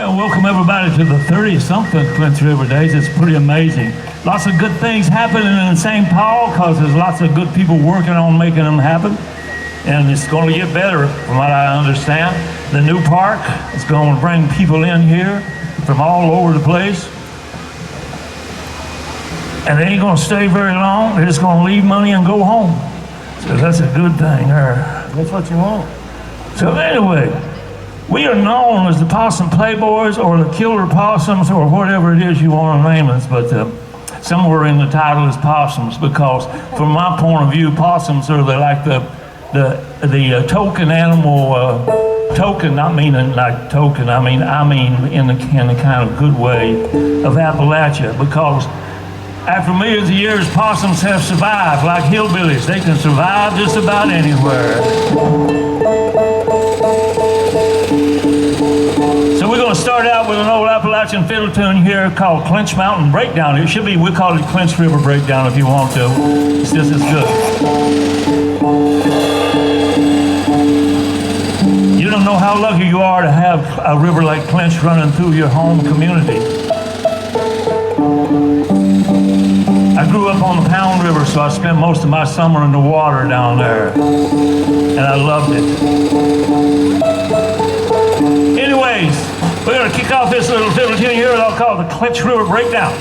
And welcome everybody to the 30-something Clinch River Days. It's pretty amazing. Lots of good things happening in St. Paul because there's lots of good people working on making them happen. And it's going to get better from what I understand. The new park is going to bring people in here from all over the place. And they ain't going to stay very long. They're just going to leave money and go home. So that's a good thing there. That's what you want. So anyway, we are known as the Possum Playboys or the Killer Possums or whatever it is you want to name us, but somewhere in the title is Possums because from my point of view, possums are like the token animal, token, not meaning like token, I mean in the kind of good way of Appalachia because after millions of years, possums have survived like hillbillies. They can survive just about anywhere. So we're going to start out with an old Appalachian fiddle tune here called Clinch Mountain Breakdown. It should be, we call it Clinch River Breakdown if you want to. It's just as good. You don't know how lucky you are to have a river like Clinch running through your home community. I grew up on the Pound River, so I spent most of my summer in the water down there. And I loved it. Anyways, we're going to kick off this little fiddle tune here that I'll call the Clinch River Breakdown.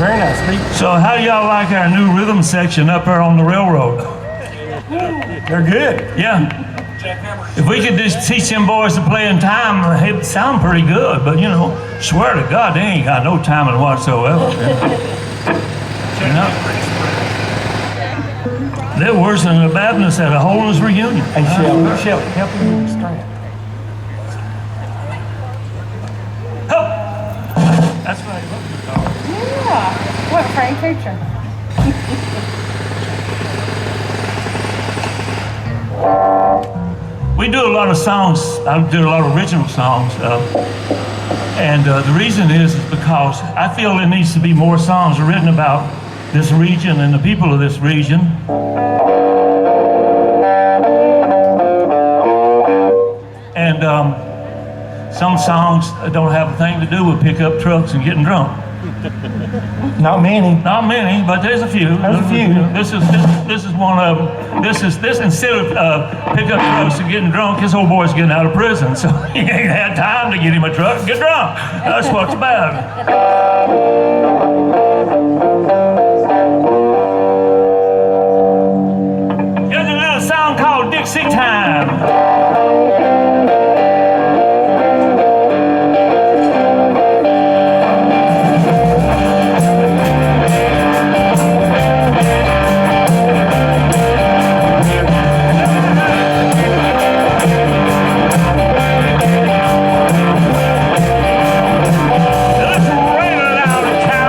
Very nice, Pete. So how do y'all like our new rhythm section up there on the railroad? They're good. Yeah. If we could just teach them boys to play in time, it'd sound pretty good. But, you know, swear to God, they ain't got no timing whatsoever. You know? They're worse than the Baptists at a holiness reunion. Hey, Shelley, help me with the strand. Help! That's right. Yeah. What a great teacher. We do a lot of songs. I do a lot of original songs. And the reason is because I feel there needs to be more songs written about this region and the people of this region. And some songs don't have a thing to do with pickup trucks and getting drunk. Not many. Not many, but there's a few. There's a few. This is one of them. This instead of pickup trucks and getting drunk, his old boy's getting out of prison, so he ain't had time to get him a truck and get drunk. That's what's bad. Here's a little song called Dixie Time. Let's ring it out of town.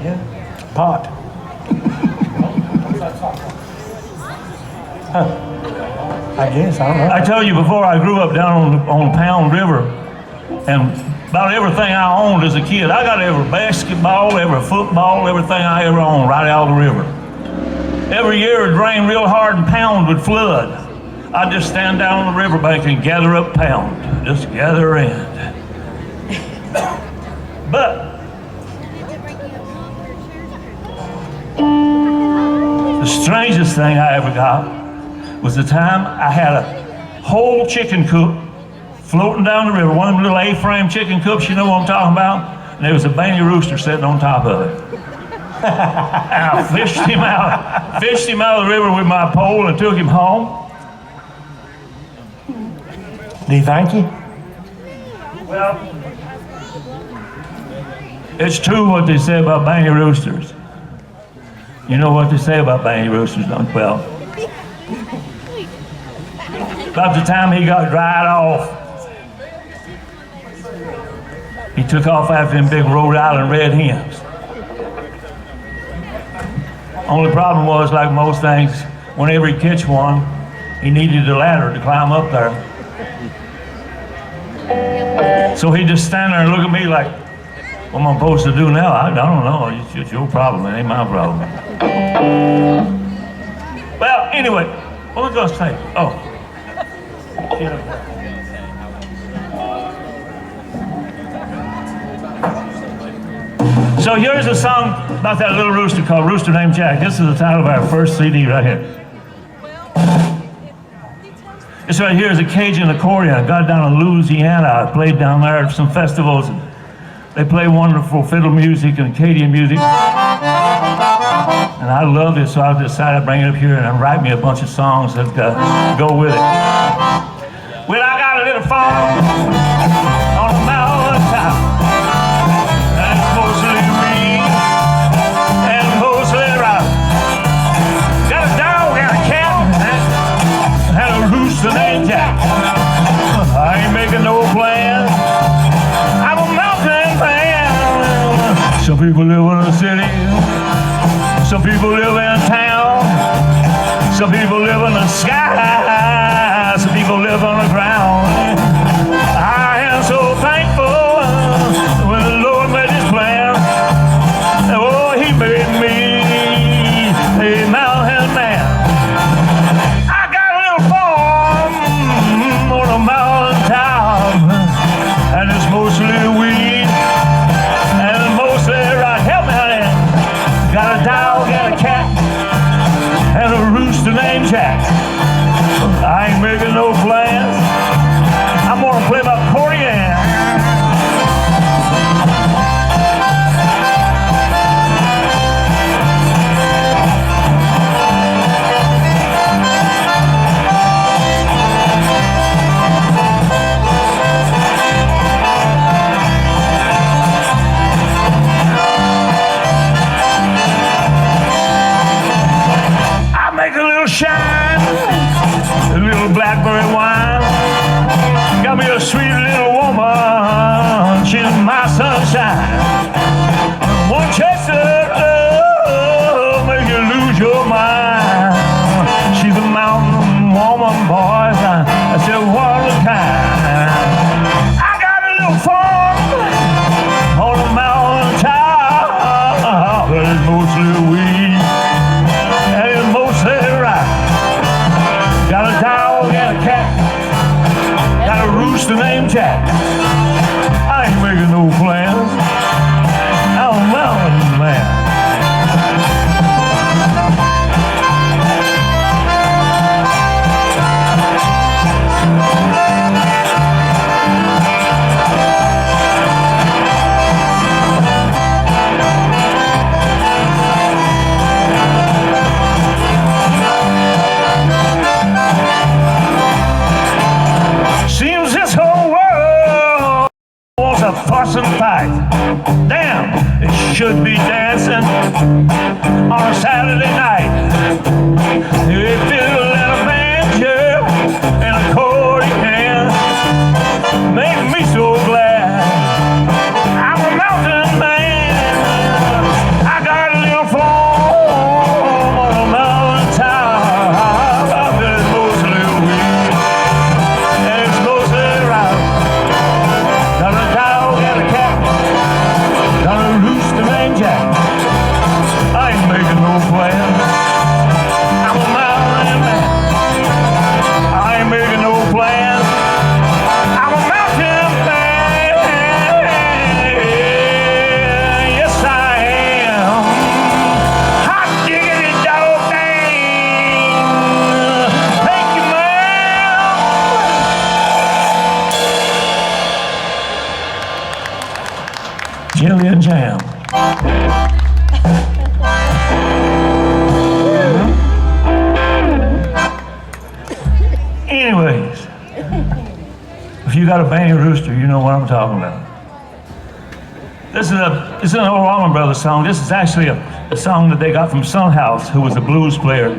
Yeah. Pot. Huh. I guess, I don't know. I tell you before, I grew up down on Pound River, and about everything I owned as a kid, I got every basketball, every football, everything I ever owned right out of the river. Every year it'd rain real hard and Pound would flood. I'd just stand down on the riverbank and gather up Pound, just gather in. But the strangest thing I ever got was the time I had a whole chicken coop floating down the river, one of them little A-frame chicken coops, you know what I'm talking about? And there was a bangy rooster sitting on top of it. And I fished him out of the river with my pole and took him home. Do you thank you? Well, it's true what they say about bangy roosters. You know what they say about bangy roosters, don't you? Well, about the time he got dried off, he took off after them big Rhode Island red hens. Only problem was, like most things, whenever he'd catch one, he needed a ladder to climb up there. So he'd just stand there and look at me like, what am I supposed to do now? I don't know. It's your problem. It ain't my problem. Well, anyway, what was I going to say? Oh. So here's a song about that little rooster called Rooster Named Jack. This is the title of our first CD right here. This right here is a Cajun accordion. Got it down in Louisiana. I played down there at some festivals. And they play wonderful fiddle music and Acadian music. And I love it, so I decided to bring it up here and write me a bunch of songs that go with it. Well, I got a little farm on a mountain top, and it's mostly weed and mostly rock. Got a dog and a cat and a rooster named Jack. I ain't making no plans. I'm a mountain man. Some people live in the city. Some people live in town. Some people live in the sky. Some people live on the ground. I am so thankful when the Lord made his plan. Oh, he made me a mountain man. I got a little farm on a mountain top, and it's mostly weed and mostly rock. Help me, honey. Got a dog and a cat and a rooster named Jack. I ain't making no plans. I'm gonna play my accordion. I make a little shine, a little blackberry wine. Got me a sweet little woman, she's my sunshine. One chest of love make you lose your mind. She's a mountain woman, boys. I said, what a kind. I got a little farm on a mountain top, but it's mostly weed and it's mostly rock. Got a dog and a cat, got a rooster named Jack. I ain't making no plans. I'm a mountain man. Seems this whole world wants a fuss and fight. Damn, it should be dancing on a Saturday night. They fiddle and a banjo and a accordion. jelly and jam. Anyways, if you got a Benny Rooster, you know what I'm talking about. This is an old Allman Brothers song. This is actually a song that they got from Son House, who was a blues player.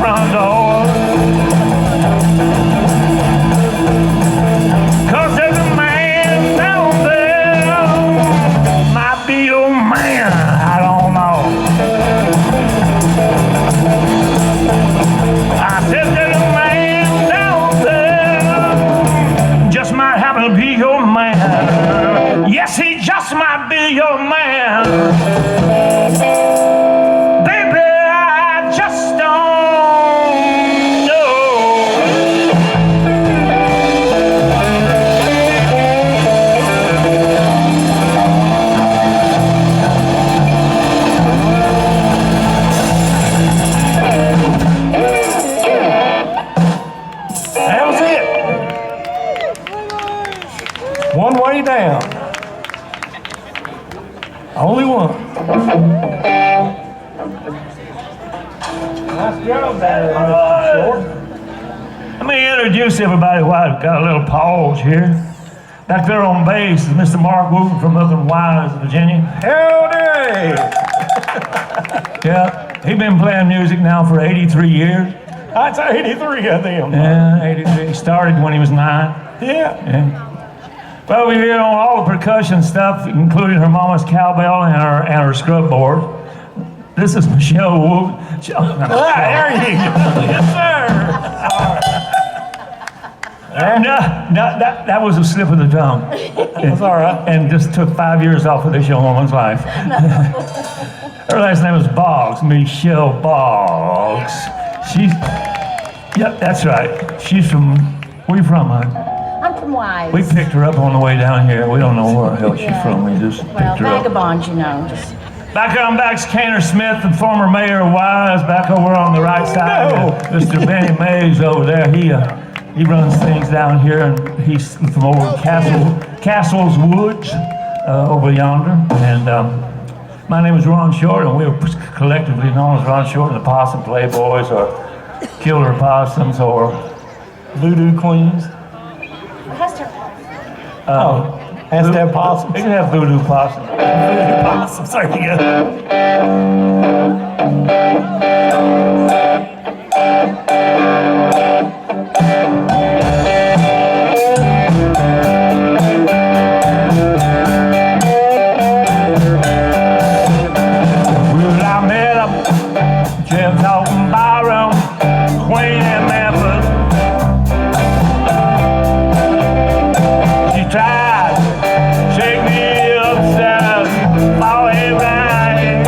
front door. 'Cause there's a man down there, might be your man, I don't know. I said there's a man down there, just might happen to be your man. Yes, he just might be your man. Baby, I just don't know. That was it. One way down. Only one. Nice job, Short. Let me introduce everybody while I've got a little pause here. Back there on bass is Mr. Mark Wooten from up in Wise, Virginia. Howdy! Yeah, he's been playing music now for 83 years. That's 83 of them. Yeah, 83. He started when he was 9. Yeah. Yeah. Well, we're here on all the percussion stuff, including her mama's cowbell and her scrub board. This is Michelle Wooten. There you go. Yes, sir. That was a slip of the tongue. That's all right. And just took 5 years off of this young woman's life. Her last name is Boggs, Michelle Boggs. Yep, that's right. She's from, where you from, hon? I'm from Wise. We picked her up on the way down here. We don't know where the hell she's from. We just Well, picked her up. vagabond, you know. Just Back on back's Caner Smith, the former mayor of Wise. Back over on the right side, Mr. Benny Mays over there. He runs things down here, and he's from over Castle's Woods over yonder. And my name is Ron Short, and we were collectively known as Ron Short and the Possum Playboys, or Killer Possums, or Voodoo Queens. Hester. Has to have possums. they can have Voodoo Possum. Voodoo possums. There you go. Well, I met him, Jim Dalton Byron, Queen and Memphis. She tried to shake me upside, fall in line.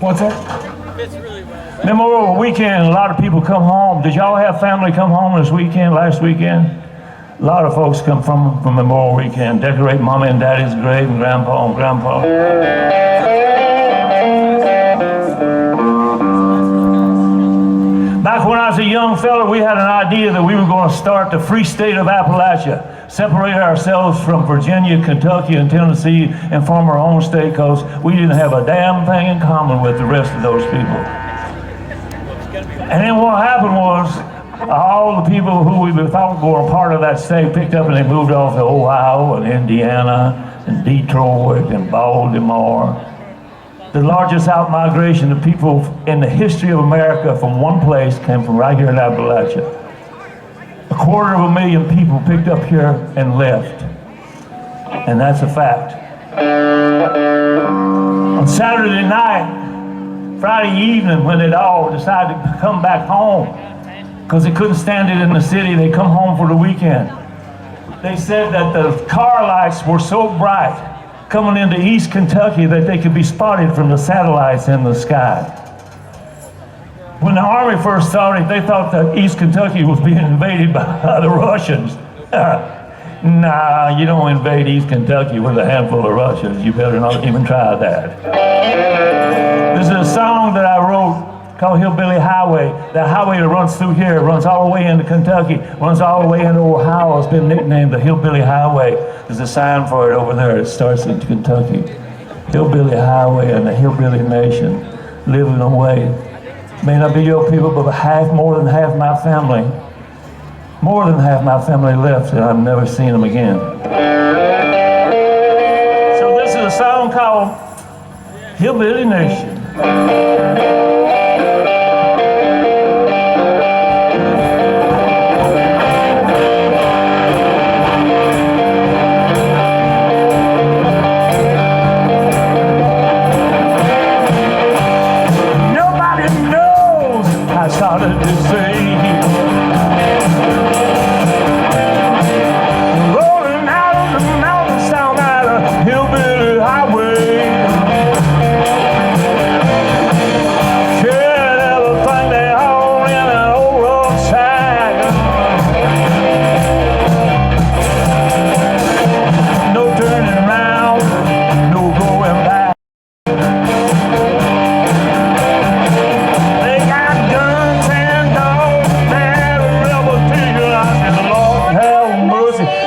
What's that? Memorial Weekend, a lot of people come home. Did y'all have family come home this weekend, last weekend? A lot of folks come from Memorial Weekend, decorate Mama and Daddy's grave and Grandpa and Grandpa. Back when I was a young fella, we had an idea that we were going to start the free state of Appalachia, separate ourselves from Virginia, Kentucky, and Tennessee, and form our own state because we didn't have a damn thing in common with the rest of those people. And then what happened was, all the people who we thought were part of that state picked up and they moved off to Ohio and Indiana and Detroit and Baltimore. The largest out-migration of people in the history of America from one place came from right here in Appalachia. 250,000 people picked up here and left. And that's a fact. On Saturday night, Friday evening, when they'd all decided to come back home, because they couldn't stand it in the city, they come home for the weekend. They said that the car lights were so bright coming into East Kentucky that they could be spotted from the satellites in the sky. When the Army first started, they thought that East Kentucky was being invaded by the Russians. Nah, you don't invade East Kentucky with a handful of Russians. You better not even try that. This is a song that I wrote called Hillbilly Highway. The highway that runs through here, runs all the way into Kentucky, runs all the way into Ohio. It's been nicknamed the Hillbilly Highway. There's a sign for it over there. It starts in Kentucky. Hillbilly Highway and the Hillbilly Nation living away. May not be your people, but more than half my family left, and I've never seen them again. So this is a song called Hillbilly Nation.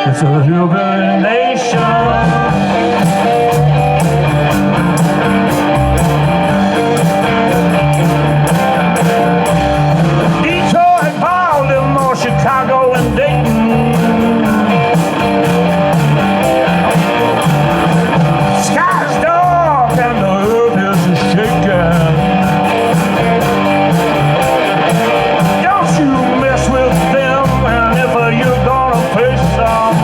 It's a Hillbilly Nation. Detroit, Baltimore, Chicago, and Dayton. Sky's dark and the earth is shaking. Don't you mess with them, and if you're gonna face some,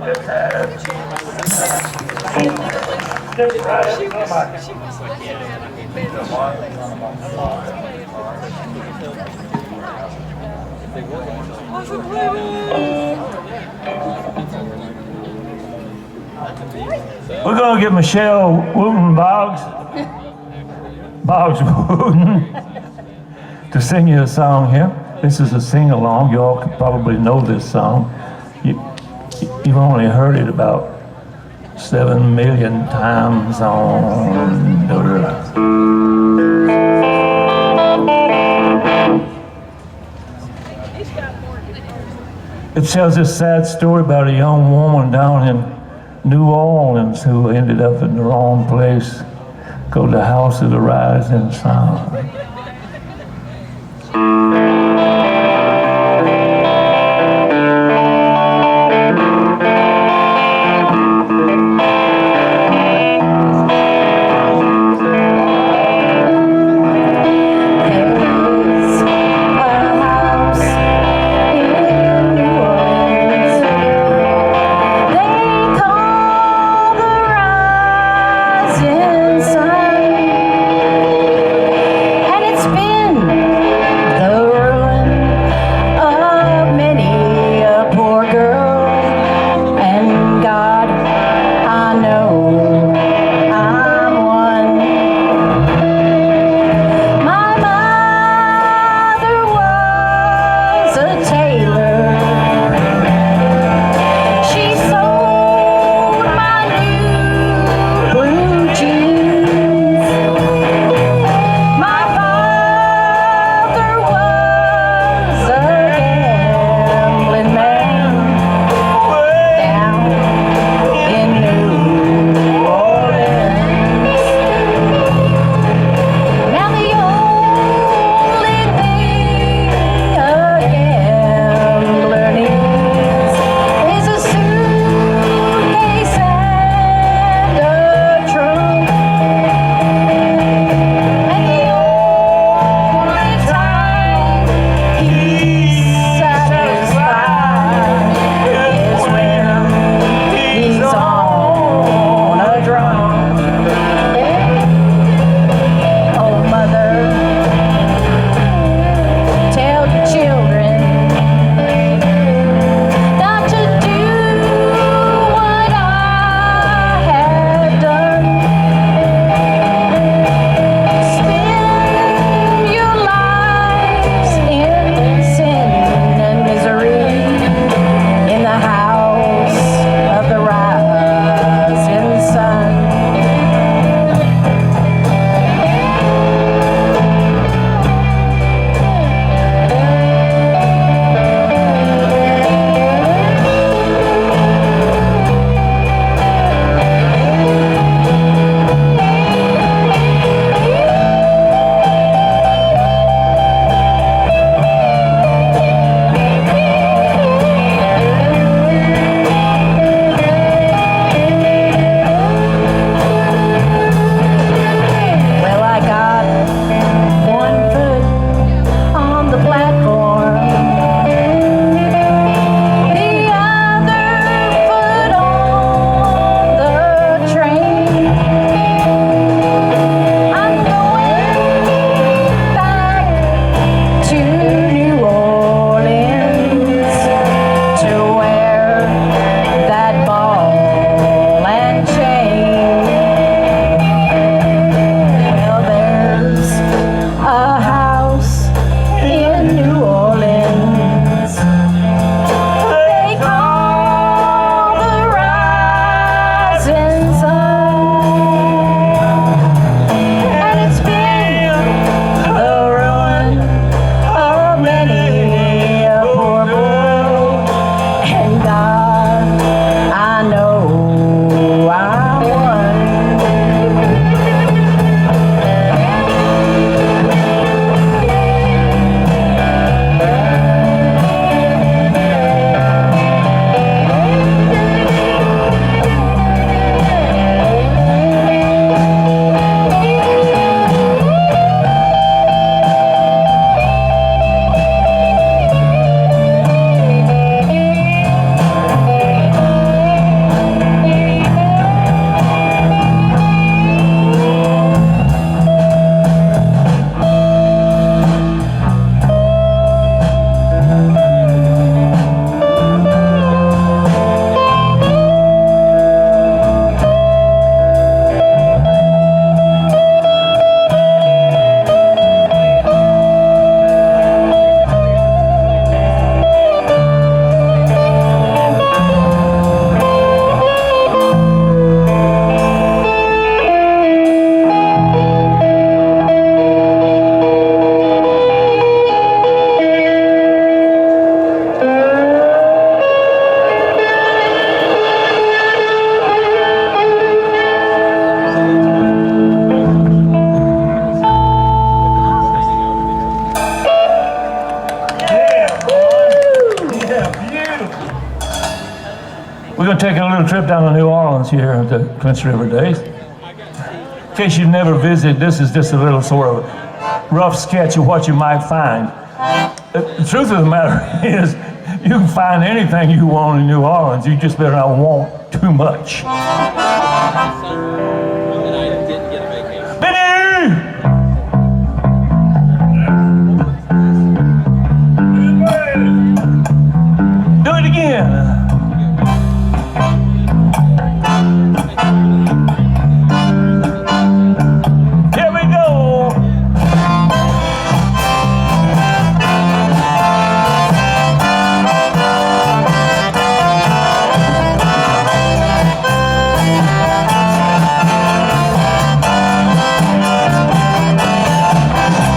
We're gonna get Michelle Wooten Boggs Wooten to sing you a song here. This is a sing-along. You all could probably know this song. You've only heard it about 7 million times on It tells this sad story about a young woman down in New Orleans who ended up in the wrong place, called the House of the Rising Sun. And going to take a little trip down to New Orleans here at the Clinch River Days. In case you've never visited, this is just a little sort of rough sketch of what you might find. The truth of the matter is, you can find anything you want in New Orleans. You just better not want too much. Benny! Do it again. Here we go.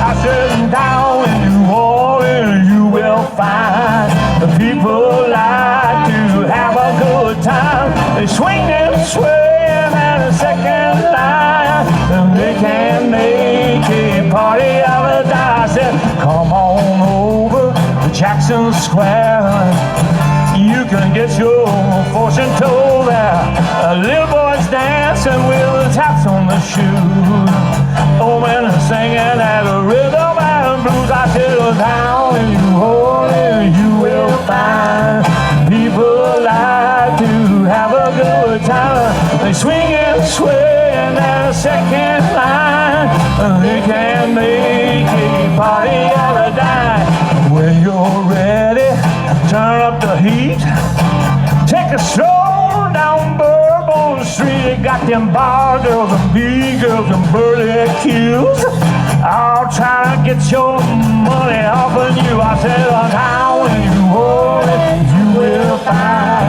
I said down in New Orleans you will find the people like to have a good time. They swing and sway at a second line, and they can make a party out of a die. I said, come on over to Jackson Square. You can get your fortune told there. Little boys dancing with taps on the shoes. Old men are singing at a rhythm and blues. I said, down in New Orleans you will find people like to have a good time. They swing and sway in that second line. They can make a party out of dime. When you're ready, turn up the heat. Take a stroll down Bourbon Street. Got them bar girls and B girls and burly cues. I'll try to get your money off of you. I said, now when you hold it, you will find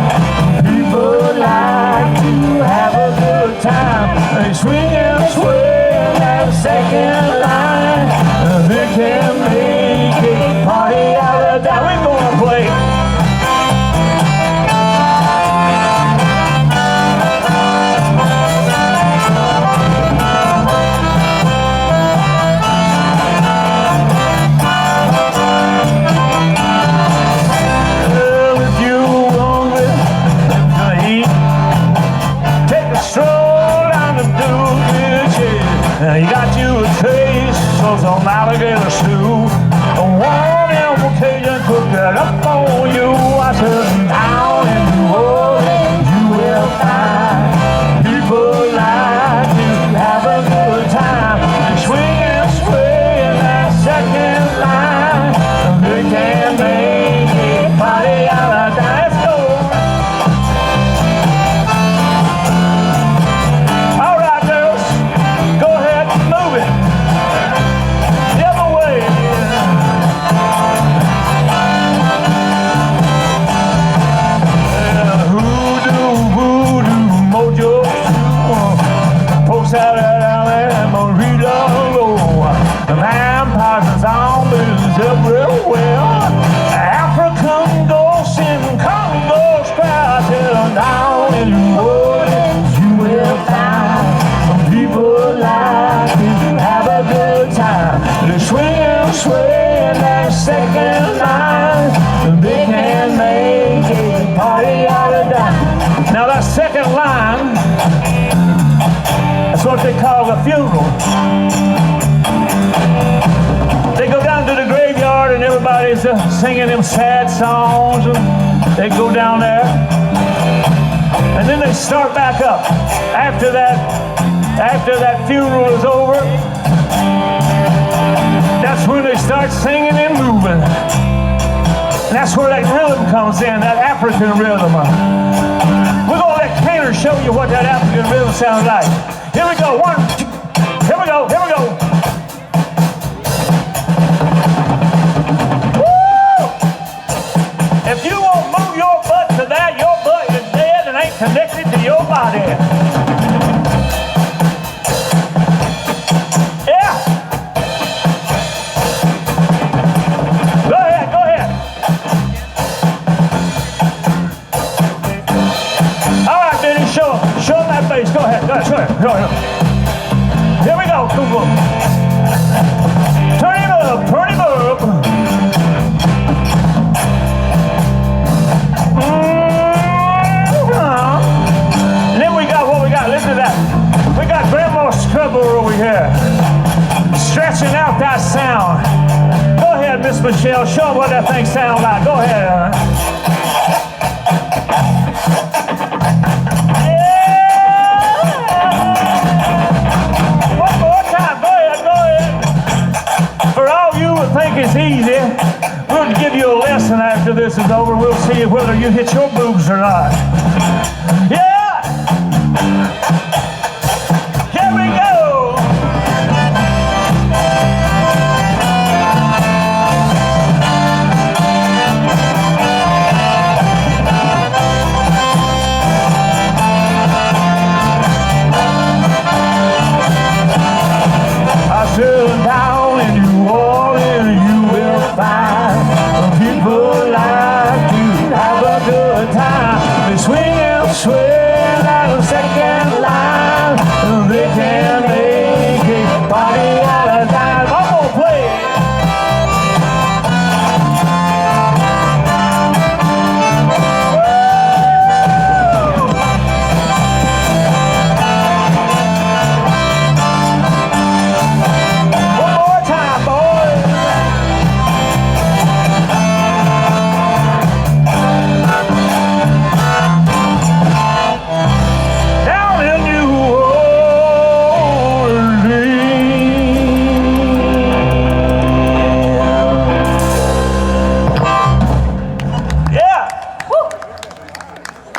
people like to have a good time. They swing and sway in that second line. They can make a party out of that. We're gonna play. You got you a taste of some alligator stew. One implication cook that up on you. I said, down in New Orleans you will find people like to have a good time. They swing and sway in that second line. They can make a party out of that. Let's go. All right, girls. Go ahead, move it. The other way. Hoodoo, voodoo, mojo, folks out at Alabama, read low. The vampires and zombies everywhere. African ghosts in Congo square. Till down in New Orleans you will find some people like to have a good time. They swing and sway in that second line. They can make a party out of that. Now that second line, that's what they call a funeral. They go down to the graveyard and everybody's singing them sad songs. They go down there and then they start back up. After that funeral is over, that's when they start singing and moving. And that's where that rhythm comes in, that African rhythm. We're gonna let Kaner show you what that African rhythm sounds like. Here we go, one, two, here we go, here we go. Woo! If you won't move your butt to that, your butt is dead and ain't connected to your body. Yeah. Go ahead, go ahead. All right, Benny, show them that bass. Go ahead, show it. Here we go, cool. Turn him up, turn him up. Michelle. Show them what that thing sounds like. Go ahead. Yeah! One more time. Go ahead. For all you who think it's easy, we'll give you a lesson after this is over. We'll see whether you hit your boobs or not. Yeah! Here we go! Down in New Orleans, you will find people like to have a good time. They swing and sway like a second line. They can make a party out of time. I'm gonna play it.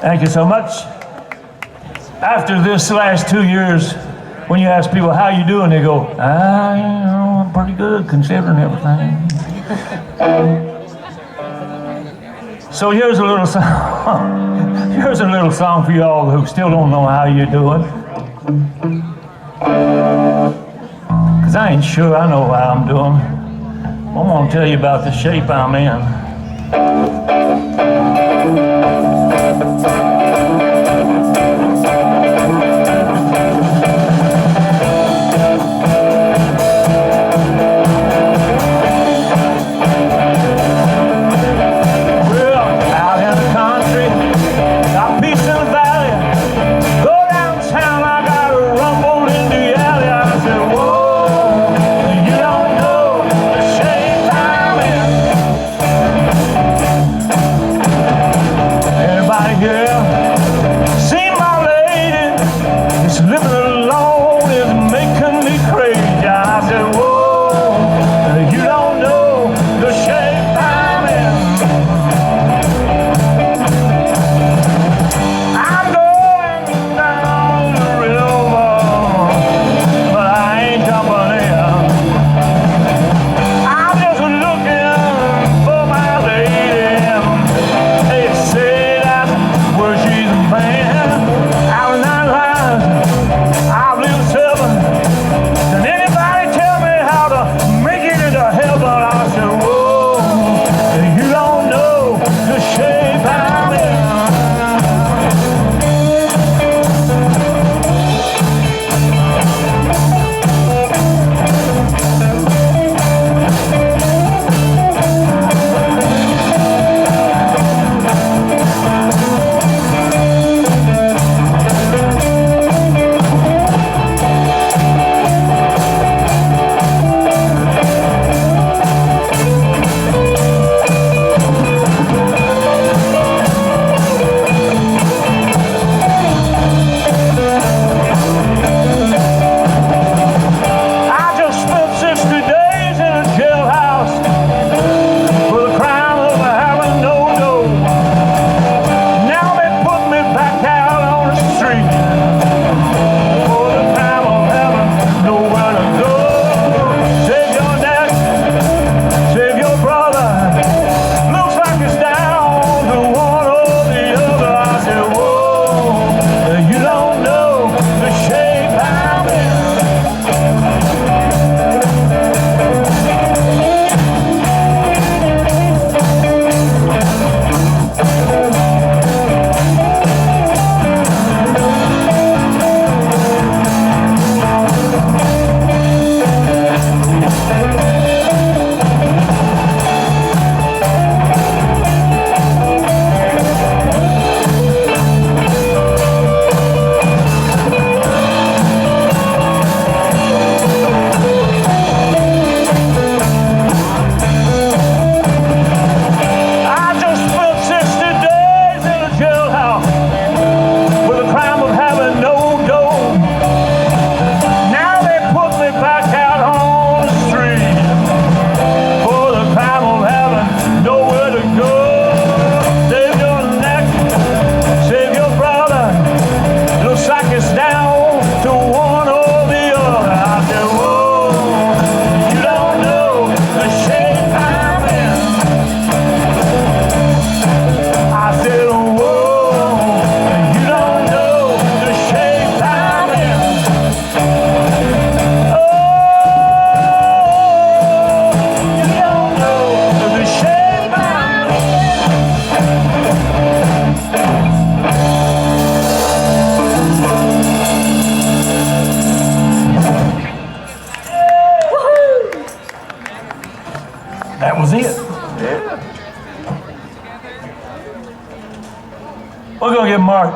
Thank you so much. After this last 2 years, when you ask people how you doing, they go, I'm pretty good considering everything. So here's a little song. Here's a little song for you all who still don't know how you're doing. Cause I ain't sure I know how I'm doing. I'm gonna tell you about the shape I'm in. it's down to one or the other. I said, whoa, you don't know the shape I'm in. I said, whoa, you don't know the shape I'm in. Oh, you don't know the shape I'm in. That was it. We're gonna get Mark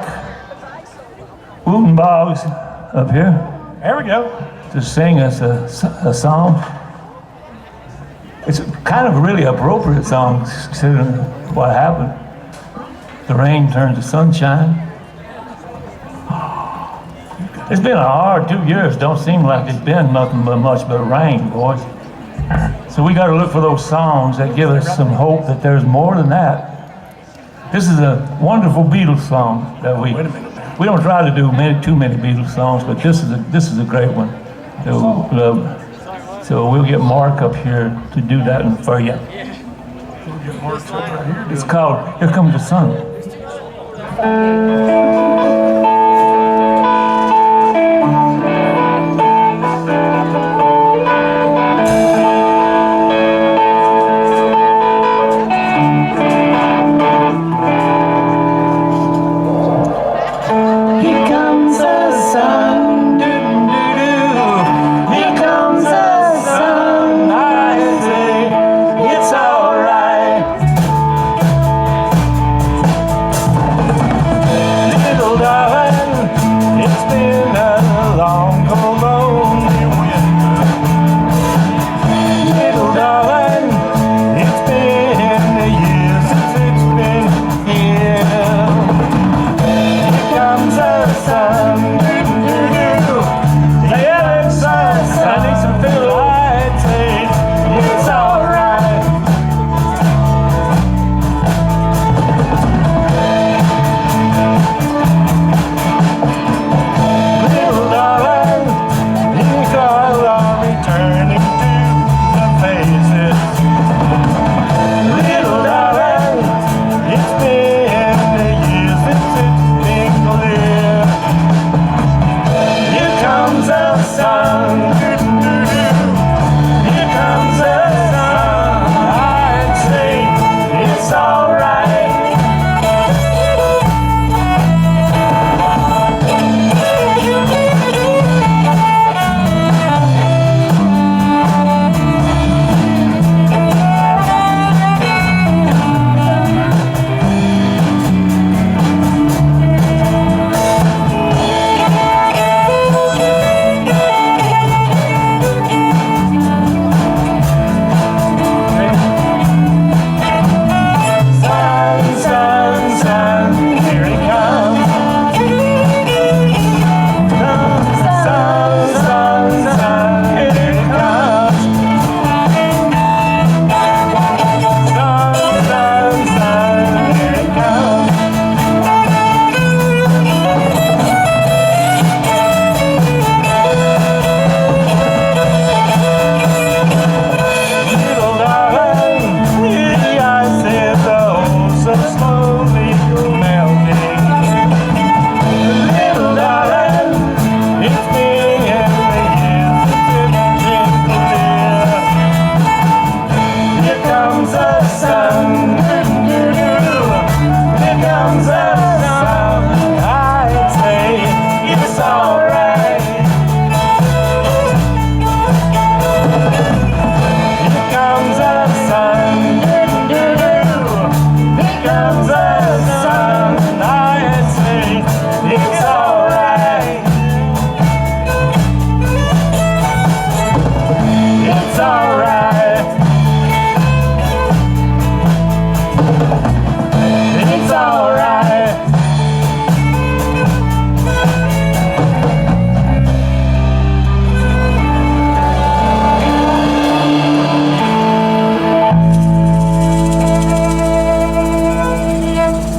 Wooten Boggs up here There we go. to sing us a song. It's kind of a really appropriate song considering what happened. The rain turned to sunshine. It's been a hard 2 years. Don't seem like it's been nothing but much but rain, boys. So we got to look for those songs that give us some hope that there's more than that. This is a wonderful Beatles song that we don't try to do too many Beatles songs, but this is a great one. So we'll get Mark up here to do that one for you. It's called "Here Comes the Sun."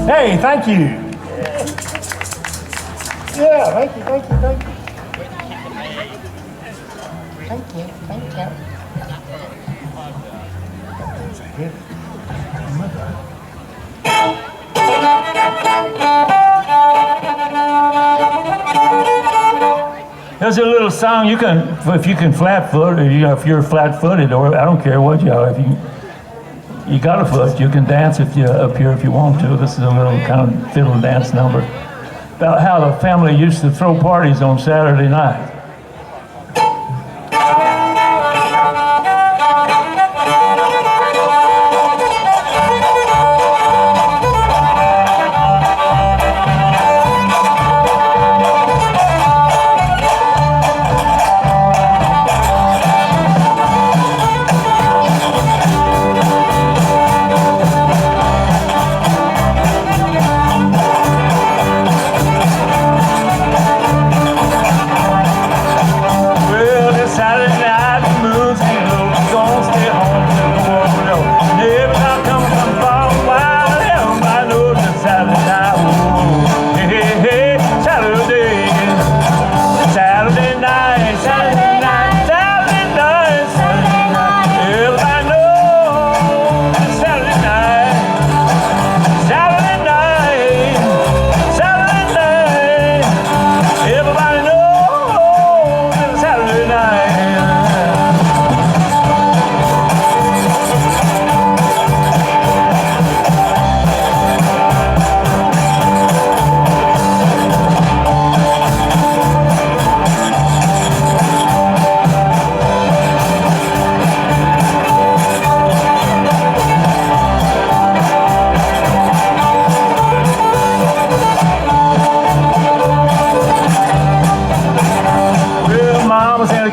Hey, thank you. Yeah, thank you, thank you, thank you. Thank you, thank you. There's a little song you can, if you can flat foot, or if you're flat footed, or I don't care what you are, if you got a foot, you can dance if you up here if you want to. This is a little kind of fiddle dance number about how the family used to throw parties on Saturday night.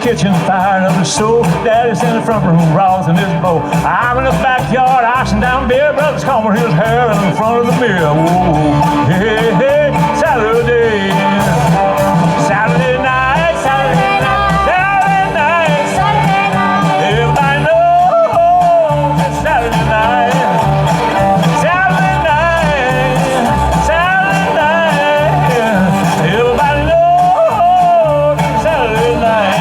Kitchen firing up the stove. Daddy's in the front room rosin his bow. I'm in the backyard icing down beer. Brother's combing his hair in the front of the mirror. Whoa, hey, hey, Saturday. Saturday night, Saturday night, Saturday night, Saturday night. Everybody knows it's Saturday night. Saturday night, Saturday night. Everybody knows it's Saturday night.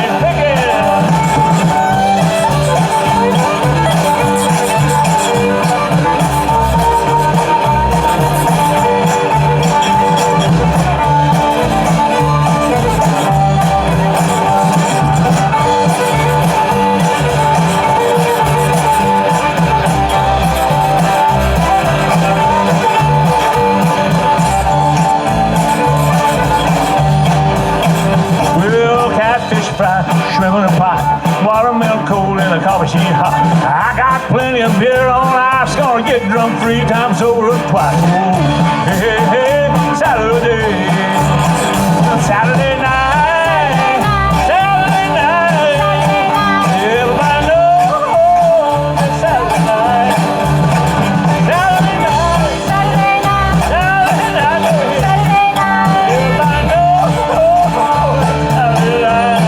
Shrimp in a pot, watermelon cold and a coffee sheet hot. I got plenty of beer on ice, gonna get drunk 3 times over twice. Oh, hey, hey, hey, Saturday, Saturday night, Saturday night. Everybody knows it's Saturday night. Saturday night, Saturday night, Saturday night, Saturday night. Everybody knows it's Saturday night.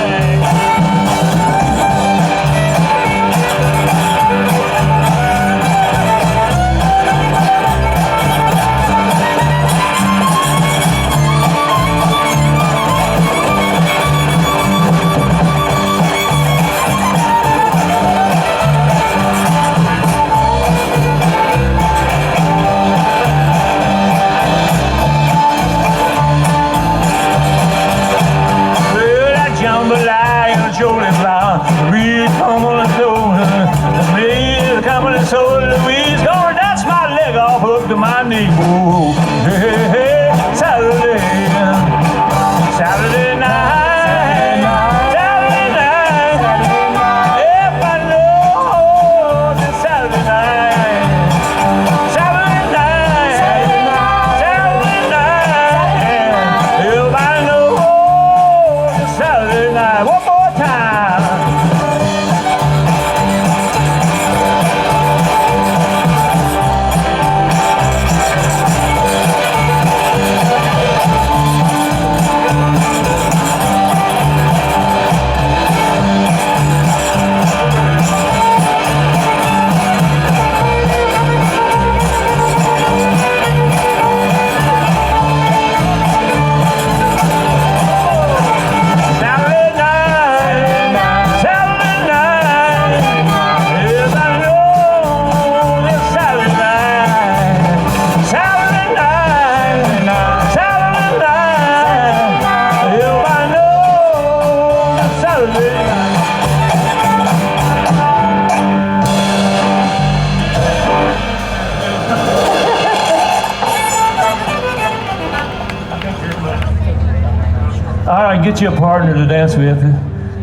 All right, get you a partner to dance with.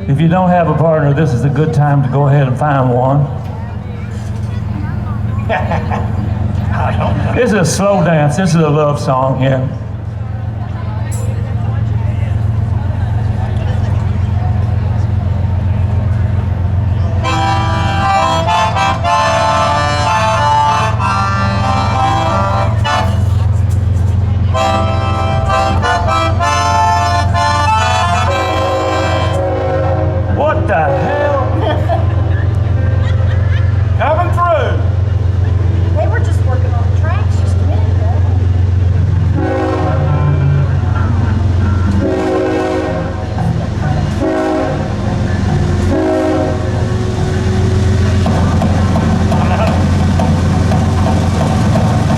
If you don't have a partner, this is a good time to go ahead and find one. I don't know. This is a slow dance. This is a love song, yeah. What the hell? Coming through. They were just working on the tracks just a minute ago.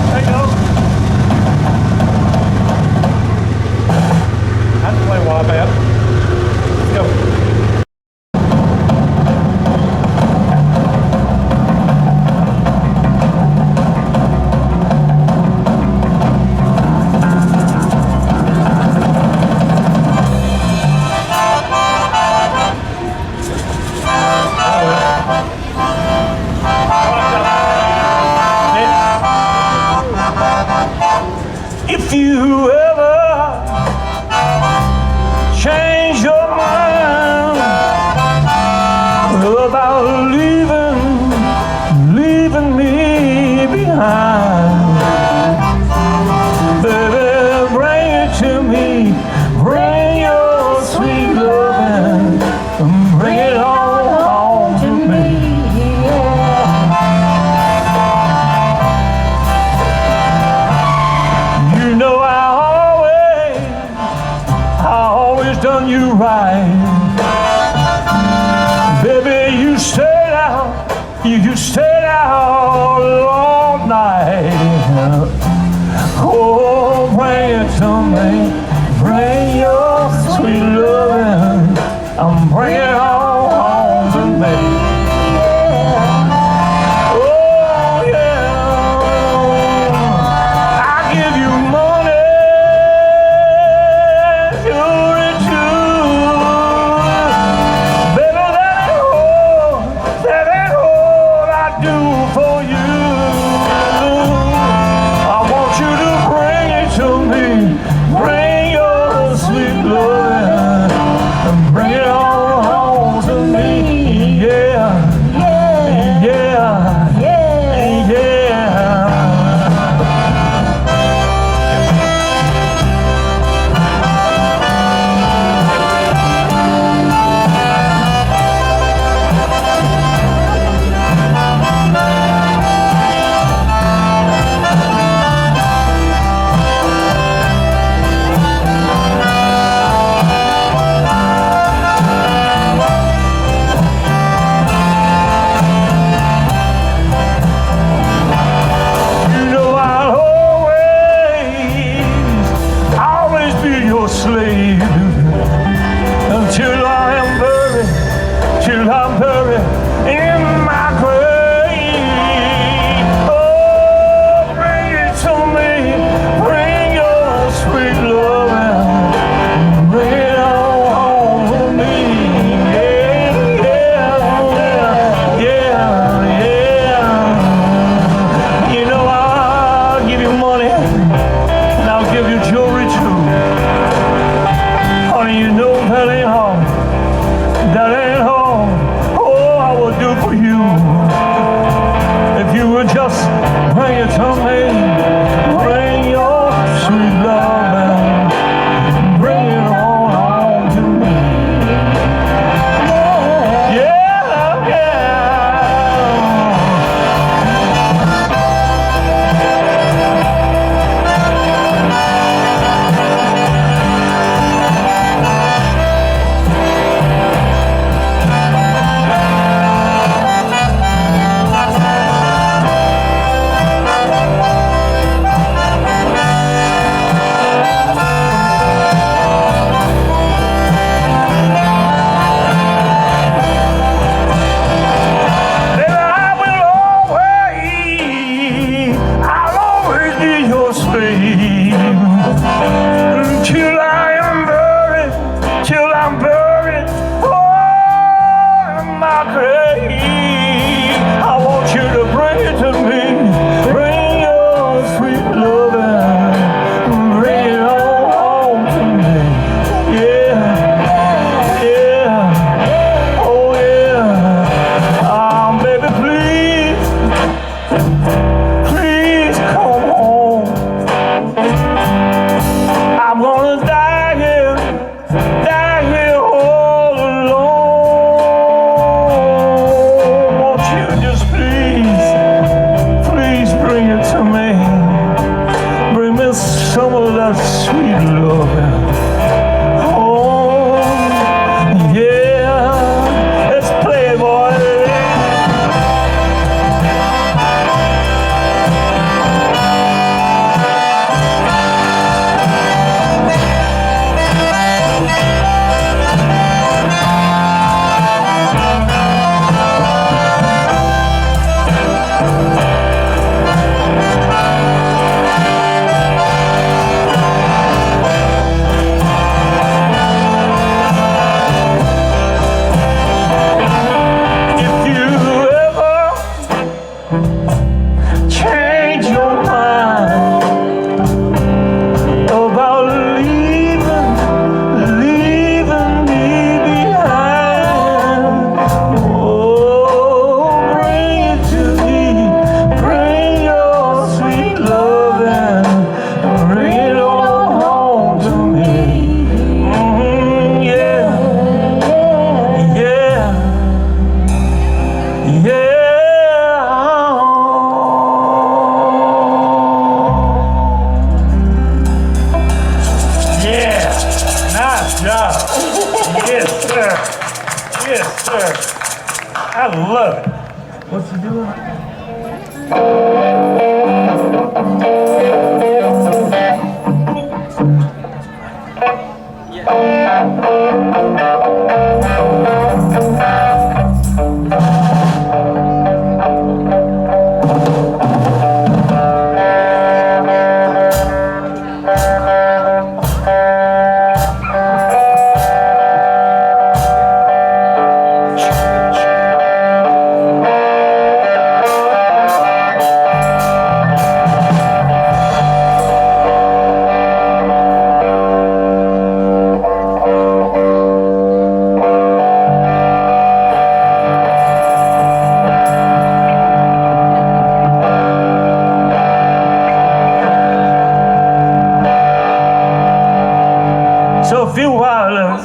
There you go. I can play Wombat. Let's go. If you ever change your mind about leaving me behind, baby, bring it to me, bring your sweet loving, and bring it on home to me. You know I always done you right. Baby, you stayed out, you stayed out all night. Oh, bring it to me, bring your sweet loving, I'm bringing it all home to me. Oh yeah, I give you money, jewelry too. Baby, that ain't all I do for you. job. Yes, sir. Yes, sir. I love it. What's he doing?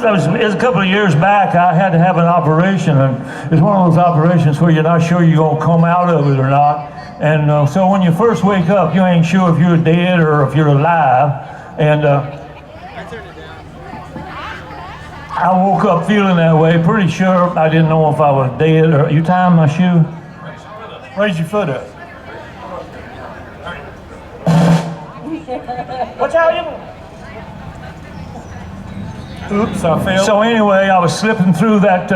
It was a couple of years back. I had to have an operation, and it's one of those operations where you're not sure you're going to come out of it or not. And so when you first wake up, you ain't sure if you're dead or if you're alive. And I woke up feeling that way, pretty sure I didn't know if I was dead or... You tying my shoe? Raise your foot up. Watch out, you... Oops, I fell. So anyway, I was slipping through that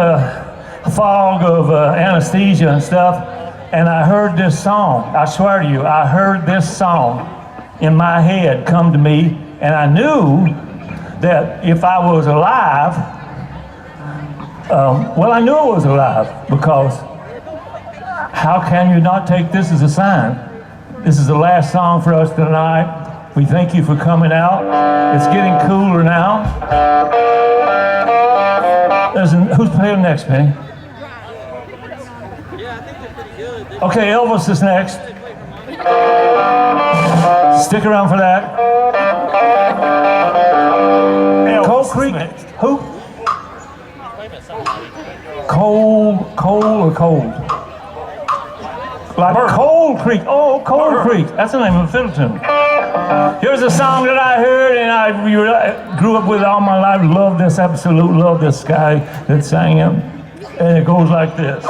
fog of anesthesia and stuff, and I heard this song. I swear to you, I heard this song in my head come to me, and I knew that if I was alive, well, I knew I was alive, because how can you not take this as a sign? This is the last song for us tonight. We thank you for coming out. It's getting cooler now. Who's playing next, Penny? Yeah, I think they're pretty good. Okay, Elvis is next. Stick around for that. Cold Creek. Who? Cold or cold? Like Cold Creek. Oh, Cold Creek. That's the name of a fiddle tune. Here's a song that I heard and I grew up with all my life. Love this, absolute love this guy that sang it. And it goes like this.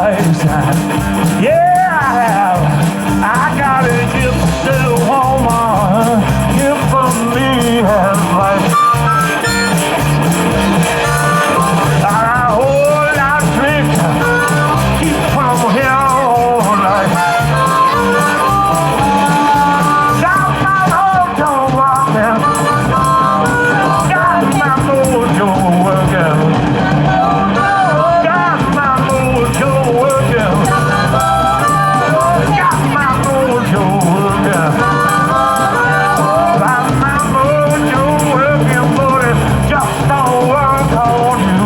place. Yeah, I have. I got a gypsy woman here for me her life. I got a whole lot of tricks keep from here all night. Got my mojo working. Got my mojo working. Got my mojo working. Got my mojo working. Got my mojo working, but it just don't work on you.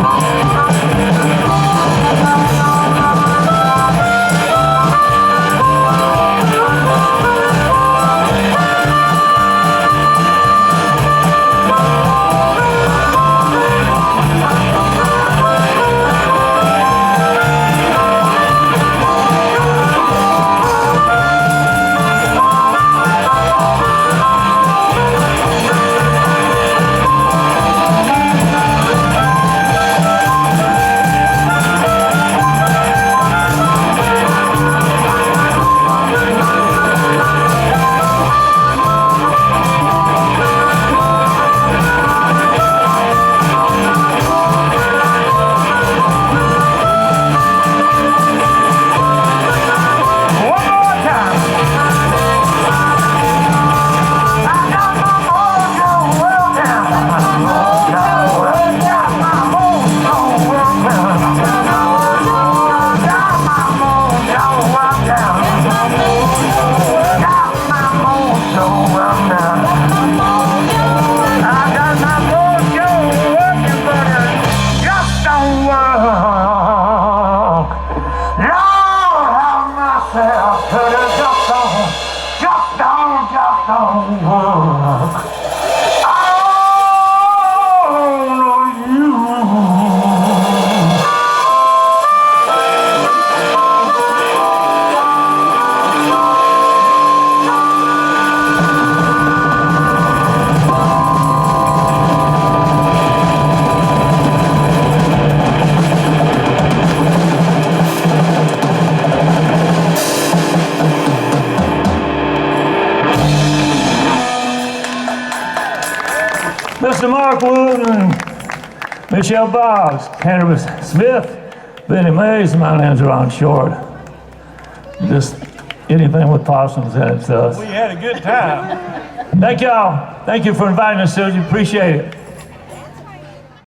Mr. Mark Wood and Michelle Boggs, Cannabis Smith, Benny Mays, and my name's Ron Short. Just anything with possums in it, so. We had a good time. Thank y'all. Thank you for inviting us, Susie. Appreciate it.